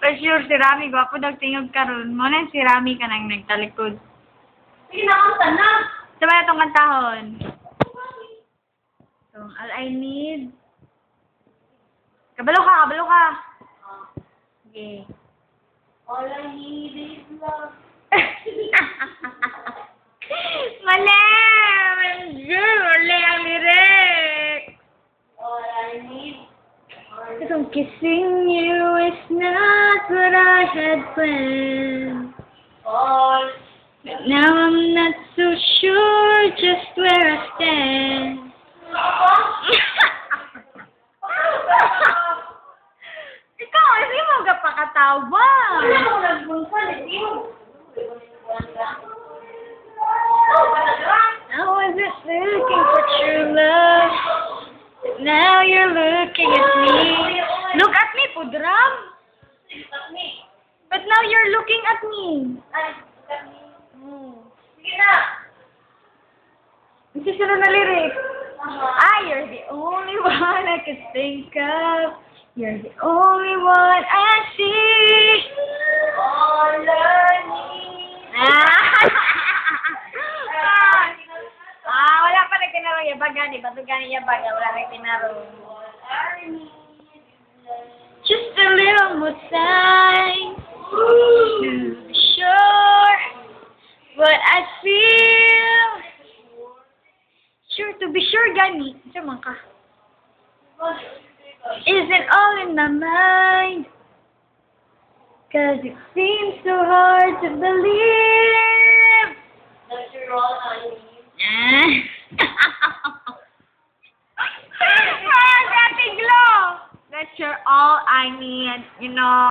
for sure si Rami. Gwapo daw tingog karon. Mo na si Rami ka nang nagtalikod. Sige na, kanta na. Sabay itong kantahon. So, all I need. Kabalo ka, kabalo ka. Okay. All I need is love. Mali! Mali ang lyric. All I need. So kissing you is not what I had planned. All. But now I'm not so sure just where I stand. Ikaw, hindi mo ka pakatawa. Wala mo nagbunsan, hindi mo. I wasn't looking for true love. But now you're looking at me. Look at me, Pudram. But now you're looking at me. Sige na. This is na lyrics. Ah, you're the only one I could think of. You're the only one I see. All I need. Wala pa na kinarong yabagan. Batugan yabagan. Wala na kinarong. All I need is love. Just a little more time to be sure what I feel. Sure, to be sure, gani. Saman ka. Isn't all in my mind. 'Cause it seems so hard to believe. That's your all I need. That's your all I need, you know.